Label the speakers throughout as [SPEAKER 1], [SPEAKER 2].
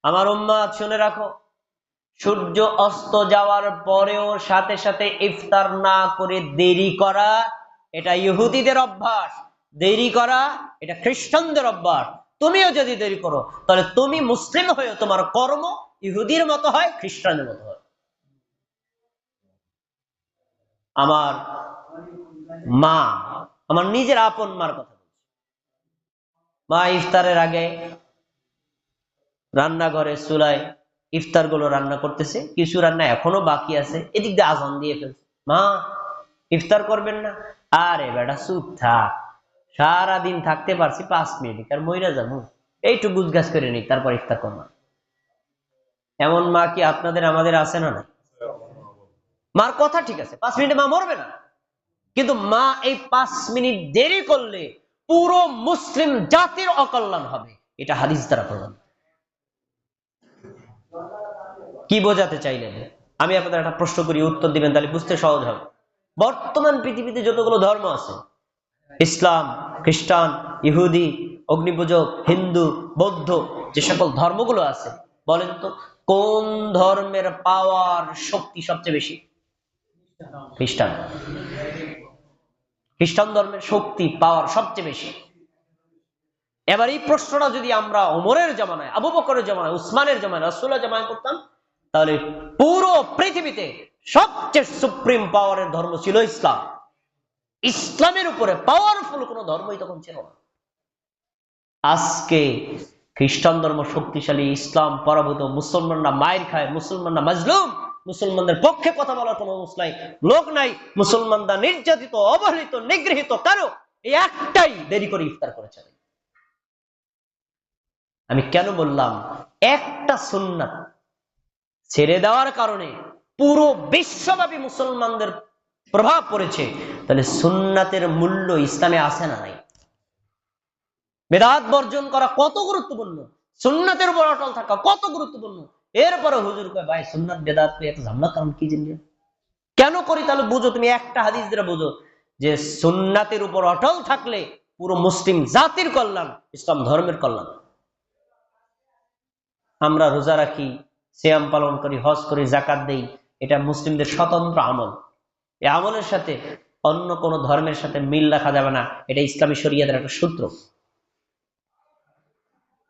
[SPEAKER 1] আমার উম্মাত শুনে রাখো, সূর্য অস্ত যাওয়ার পরেও সাথে সাথে ইফতার না করে দেরি করা, এটা ইহুদিদের অভ্যাস। দেরি করা এটা খ্রিস্টানদের অভ্যাস। তুমিও যদি দেরি করো তাহলে তুমি মুসলিম হয়ে তোমার কর্ম ইহুদির মতো হয়, খ্রিস্টানের মতো হয়। আমার মা, আমার নিজের আপন মার কথা বলছি। মা ইফতারের আগে রান্নাঘরে চুলায় ইফতার গুলো রান্না করতেছে, কিছু রান্না এখনো বাকি আছে, এদিক দিয়ে আজান দিয়ে ফেলছে। মা, ইফতার করবেন না? আরে বেটা চুপ থাক, সারাদিন থাকতে পারছি 5 মিনিট, আর মইরা যাবো, এইটু গুজগাছ করে নি, তারপর ইফতার করলাম। এমন মা কি আপনাদের আমাদের আছে না? না, মার কথা ঠিক আছে, 5 মিনিটে মা মরবে না, কিন্তু মা এই 5 মিনিট দেরি করলে পুরো মুসলিম জাতির অকল্যাণ হবে, এটা হাদিস দ্বারা প্রমাণ। কি বোঝাতে চাইলেন? আমি আপনাদের একটা প্রশ্ন করি, উত্তর দিবেন, তাহলে বুঝতে সহজ হবে। বর্তমান পৃথিবীতে যতগুলো ধর্ম আছে, ইসলাম, খ্রিস্টান, ইহুদি, অগ্নিপূজক, হিন্দু, বৌদ্ধ, যে সকল ধর্মগুলো আছে, বলেন তো কোন ধর্মের পাওয়ার শক্তি সবচেয়ে বেশি? খ্রিস্টান। খ্রিস্টান ধর্মের শক্তি পাওয়ার সবচেয়ে বেশি। এবার এই প্রশ্নটা যদি আমরা ওমরের জামানায়, আবু বকরের জামানায়, উসমানের জামানায়, রাসূলের জামানায় করতাম, তাহলে পুরো পৃথিবীতে সবচেয়ে সুপ্রিম পাওয়ারের ধর্ম ছিল ইসলাম। ইসলামের উপরে পাওয়ারফুল কোন ধর্মই তখন ছিল না। আজকে খ্রিস্টান ধর্ম শক্তিশালী, ইসলাম পরাভূত, মুসলমানরা মায়ের খায়, মুসলমানরা মাজলুম, মুসলমানদের পক্ষে কথা বলার কোন লোক নাই, মুসলমানরা নির্যাতিত, অবহেলিত, নিগৃহীত। কারো এই একটাই, দেরি করে ইফতার করেছে। আমি কেন বললাম একটা সুন্নাত ছেড়ে দেওয়ার কারণে পুরো বিশ্বব্যাপী মুসলমানদের প্রভাব পড়েছে, তাহলে সুন্নাতের মূল্য ইসলামে আছে না নাই? বেদাত বর্জন করা কত গুরুত্বপূর্ণ, সুন্নাতের উপর অটল থাকা কত গুরুত্বপূর্ণ। এরপরে হুজুর কয় ভাই সুন্নাত বেদাত এত ঝামেলা কারণ কি জানি কেন করি? তাহলে বুঝো, তুমি একটা হাদিস দিয়ে বুঝো যে সুন্নাতের উপর অটল থাকলে পুরো মুসলিম জাতির কল্যাণ, ইসলাম ধর্মের কল্যাণ। আমরা রোজা রাখি, সিয়াম পালন করি, হজ করি, যাকাত দেই, এটা মুসলিমদের স্বতন্ত্র আমল। এই আমলের সাথে অন্য কোন ধর্মের সাথে মিল রাখা যাবে না, এটা ইসলামী শরীয়তের একটা সূত্র।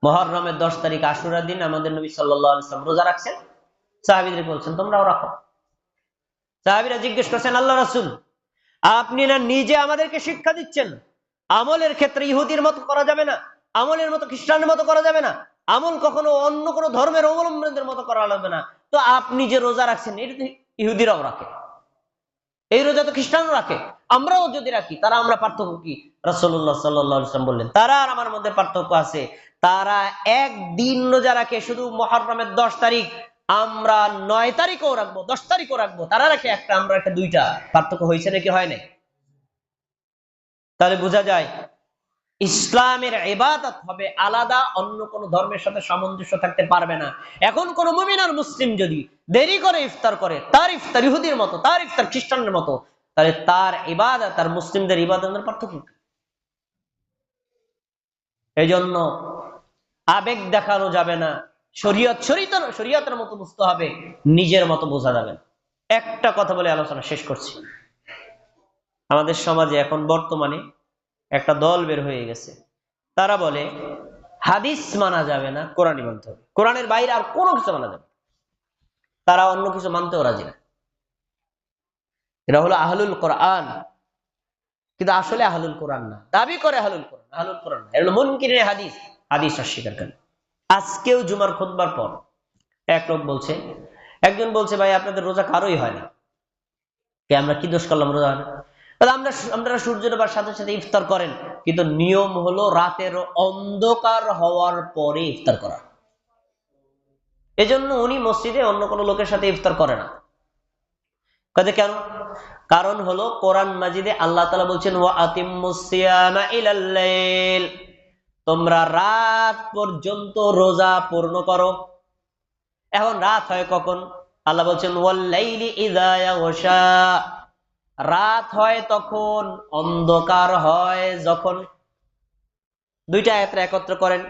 [SPEAKER 1] মুহররমের 10 তারিখ আশুরার দিন আমাদের নবী সাল্লাল্লাহু আলাইহি ওয়াসাল্লাম রোজা রাখছেন, সাহাবীদের বলছেন তোমরাও রাখো। সাহাবীরা জিজ্ঞেস করছেন, আল্লাহ রাসূল, আপনি না নিজে আমাদেরকে শিক্ষা দিচ্ছেন আমলের ক্ষেত্রে ইহুদির মতো করা যাবে না, আমলের মতো খ্রিস্টানের মতো করা যাবে না, আমল কখনো অন্য কোনো ধর্মের অবলম্বনদের মতো করা যাবে না, তো আপনি যে রোজা রাখছেন এটা তো ইহুদিরাও রাখে, এই রোজা তো খ্রিস্টানও রাখে, আমরাও যদি রাখি, তারা আমরা পার্থক্য কি? রাসূলুল্লাহ সাল্লাল্লাহু আলাইহি ওয়াসাল্লাম বললেন, তারা আর আমার মধ্যে পার্থক্য আছে, তারা একদিন রোজা রাখে, শুধু মুহররমের 10 তারিখ, আমরা 9 তারিখও রাখবো, 10 তারিখও রাখবো, তারা রাখে একটা, আমরা রাখে দুইটা। পার্থক্য হয়েছে নাকি হয় নাই? তাহলে বোঝা যায় ইসলামের ইবাদত হবে আলাদা, অন্য কোন ধর্মের সাথে সামঞ্জস্য থাকতে পারবে না। এখন কোন মুমিন আর মুসলিম যদি দেরি করে ইফতার করে, তার ইফতার ইহুদির মতো, তার ইফতার খ্রিস্টানের মতো, তাহলে তার ইবাদত আর মুসলিমদের ইবাদতের পার্থক্য। এই জন্য আবেগ দেখানো যাবে না, শরীয়তের মতো বুঝতে হবে, নিজের মতো বোঝা যাবে না। একটা কথা বলে আলোচনা শেষ করছি। আমাদের সমাজে এখন বর্তমানে একটা দল বের হয়ে গেছে, তারা বলে হাদিস মানা যাবে না, কোরআনই মানতে হবে, কোরআনের বাইরে আর কোনো কিছু মানা যাবে, তারা অন্য কিছু মানতেও রাজি না। এরা হলো আহলুল কোরআন, কিন্তু আসলে আহলুল কোরআন না, দাবি করে আহলুল কোরআন, আহলুল কোরআন না, এরা হলো মুনকিরে হাদিস, হাদিস অস্বীকার করে। আজকেও জুমার খুতবার পর এক লোক বলছে, একজন বলছে ভাই আপনাদের রোজা কারোই হয় না, আমরা কি দোষ করলাম রোজা হয় না? আমরা সূর্য ডোবার সাথে সাথে ইফতার করেন, কিন্তু নিয়ম হলো রাতের অন্ধকার হওয়ার পরে ইফতার করা। এজন্য উনি মসজিদে অন্য কোনো লোকের সাথে ইফতার করে না। কাজে কেন? কারণ হলো কোরআন মাজিদে আল্লাহ তাআলা বলছেন ওয়া আতিম্মুস সিয়ামা ইলাল লাইল, তোমরা রাত পর্যন্ত রোজা পূর্ণ করো। এখন রাত হয় কখন? আল্লাহ বলছেন ওয়াল লাইলি ইযা ইয়াগশা, রাত হয় তখন, অন্ধকার হয় যখন। দুইটা আয়াত একত্র করেন,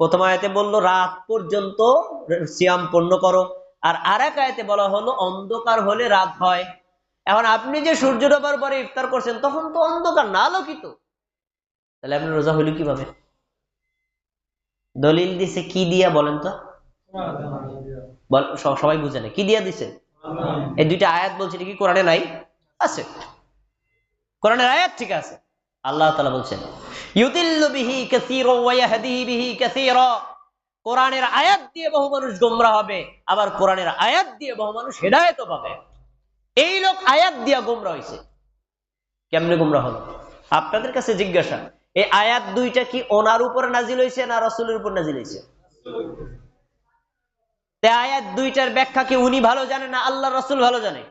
[SPEAKER 1] প্রথম আয়াতে বললো রাত পর্যন্ত সিয়াম পূর্ণ করো, আর আরেক আয়াতে বলা হলো অন্ধকার হলে রাত হয়। এখন আপনি যে সূর্য ডোবার পরে ইফতার করছেন তখন তো অন্ধকার না, আলোকিত, তাহলে আপনি রোজা হইল কিভাবে? দলিল দিছে কি দিয়া বলেন তো? সবাই বুঝে না কি দিয়া দিছে? এই দুইটা আয়াত বলছে কি কোরআনে নাই? আছে, কোরআনের আয়াত ঠিক আছে। আল্লাহ তাআলা বলছেন ইউদিল্লু বিহি কাসীরা ওয়া ইয়াহদি বিহি কাসীরা, কোরআনের আয়াত দিয়ে বহু মানুষ গোমরাহ হবে, আবার কোরআনের আয়াত দিয়ে বহু মানুষ হেদায়েতও পাবে। এই লোক আয়াত দিয়া গোমরাহ হইছে, কেমনে গোমরাহ হলো? আপনাদের কাছে জিজ্ঞাসা, এই আয়াত দুইটা কি ওনার উপর নাজিল হয়েছে না রাসূলের উপর নাজিল হয়েছে? আয়াত দুইটার ব্যাখ্যা কি উনি ভালো জানে না আল্লাহ রাসূল ভালো জানে?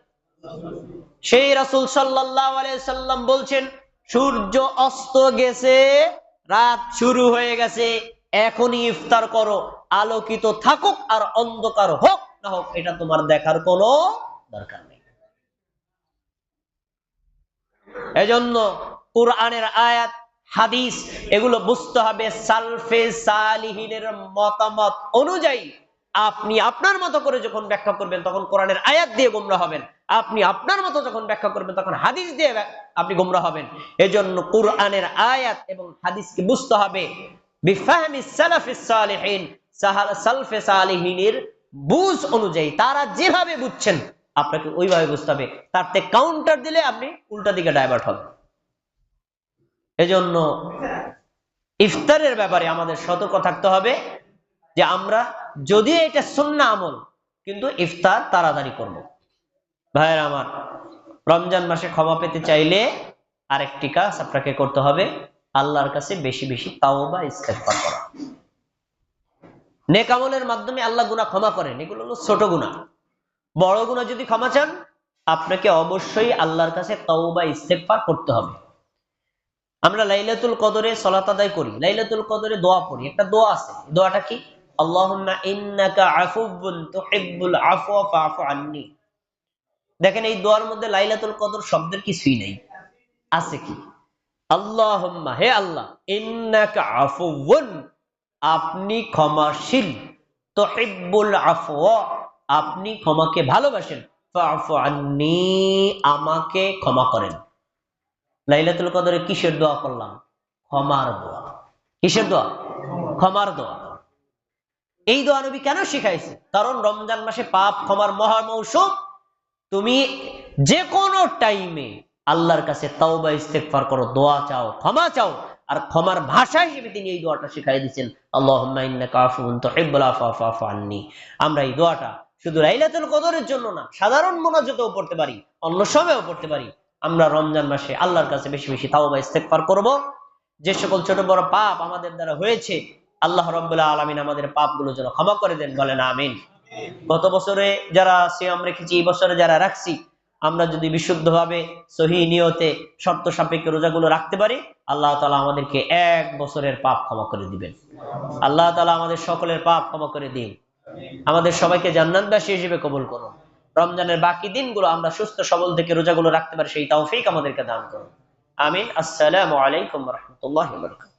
[SPEAKER 1] সেই রাসূল সাল্লাল্লাহু আলাইহি সাল্লাম বলছেন সূর্য অস্ত গেছে, রাত শুরু হয়ে গেছে, এখনই ইফতার করো, আলোকিত থাকুক আর অন্ধকার হোক না হোক এটা তোমার দেখার কোনো দরকার নেই। এজন্য কুরআনের আয়াত, হাদিস এগুলো বুঝতে হবে সালফে সালিহিনের মতামত অনুযায়ী। আপনি আপনার মতো করে যখন ব্যাখ্যা করবেন তখন কোরআনের আয়াত দিয়ে গোমরাহ হবেন, আপনি আপনার মতো যখন ব্যাখ্যা করবেন তখন হাদিস দিয়ে আপনি গোমরাহ হবেন। এজন্য কুরআনের আয়াত এবং হাদিসকে বুঝতে হবে বিফাহমি সালাফিস সালিহিন, সালফে সালিহিনের বুঝ অনুযায়ী, তারা যেভাবে বুঝছেন আপনাকে ওইভাবে বুঝতে হবে। তার থেকে কাউন্টার দিলে আপনি উল্টা দিকে ডাইভার্ট হবেন। এজন্য ইফতারের ব্যাপারে আমাদের সতর্ক থাকতে হবে যে আমরা যদিও এটা সুন্নাহ আমল, কিন্তু ইফতার তাড়াতাড়ি করব। ভাইয়েরা আমার, রমজান মাসে ক্ষমা পেতে চাইলে আরেকটি কাজ আপনাকে করতে হবে, আল্লাহর কাছে বেশি বেশি তাওবা ইস্তেগফার করা। নেক আমলের মাধ্যমে আল্লাহ গুনাহ ক্ষমা করেন, এগুলো হলো ছোট গুনাহ। বড় গুনাহ যদি ক্ষমা চান আপনাকে অবশ্যই আল্লাহর কাছে তাওবা ইস্তেগফার করতে হবে। আমরা লাইলাতুল কদরে সালাত আদায় করি, লাইলাতুল কদরে দোয়া পড়ি, একটা দোয়া আছে, দোয়াটা কি? আল্লাহুম্মা ইন্নাকা আফুউন তুহিব্বুল আফওয়া ফাআফু আন্নী। দেখেন এই দোয়ার মধ্যে লাইলাতুল কদর শব্দের কিছুই নেই, আছে কি? আল্লাহুম্মা, হে আল্লাহ, ইন্নাকা আফুউন, আপনি ক্ষমাশীল, তুহিব্বুল আফওয়া, আপনি ক্ষমাকে ভালোবাসেন, ফাআফু আন্নী, আমাকে ক্ষমা করেন। লাইলাতুল কদরে কিসের দোয়া করলাম? ক্ষমার দোয়া। কিসের দোয়া? ক্ষমার দোয়া। এই দোয়া নবী কেন শিখাইছে? কারণ রমজান মাসে পাপ ক্ষমার মহা মৌসুম। তুমি যে কোনো টাইমে আল্লাহর কাছে তাওবা ইস্তেগফার করো, দোয়া চাও, ক্ষমা চাও, আর ক্ষমার ভাষা হিসেবে তিনি এই দোয়াটা শিখাই দিয়েছেন, আল্লাহুম্মা ইন্নাকা আফুউন তুহিব্বুল আফওয়া ফাআফু আন্নী। আমরা এই দোয়াটা শুধু লাইলাতুল কদরের জন্য না, সাধারণ মুনাজাতেও পড়তে পারি, অন্য সময়েও পড়তে পারি। আমরা রমজান মাসে আল্লাহর কাছে বেশি বেশি তাওবা ইস্তেগফার করব। যে সকল ছোট বড় পাপ আমাদের দ্বারা হয়েছে আল্লাহ রাব্বুল আলামিন আমাদের পাপগুলো যেন ক্ষমা করে দেন, বলেন আমিন। গত বছরে যারা সিয়াম রেখেছি, এই বছরে যারা রাখছি, আমরা যদি বিশুদ্ধভাবে সহিহ নিয়তে শর্ত সাপেক্ষে রোজাগুলো রাখতে পারি, আল্লাহ তাআলা আমাদেরকে 1 বছরের পাপ ক্ষমা করে দিবেন। আল্লাহ তাআলা আমাদের সকলের পাপ ক্ষমা করে দিন, আমাদের সবাইকে জান্নাতবাসী হিসেবে কবুল করুন। রমজানের বাকি দিনগুলো আমরা সুস্থ সবল থেকে রোজাগুলো রাখতে পারি সেই তৌফিক আমাদেরকে দান করুন, আমিন। আসসালামু আলাইকুম ওয়া রাহমাতুল্লাহি ওয়া বারাকাতুহু।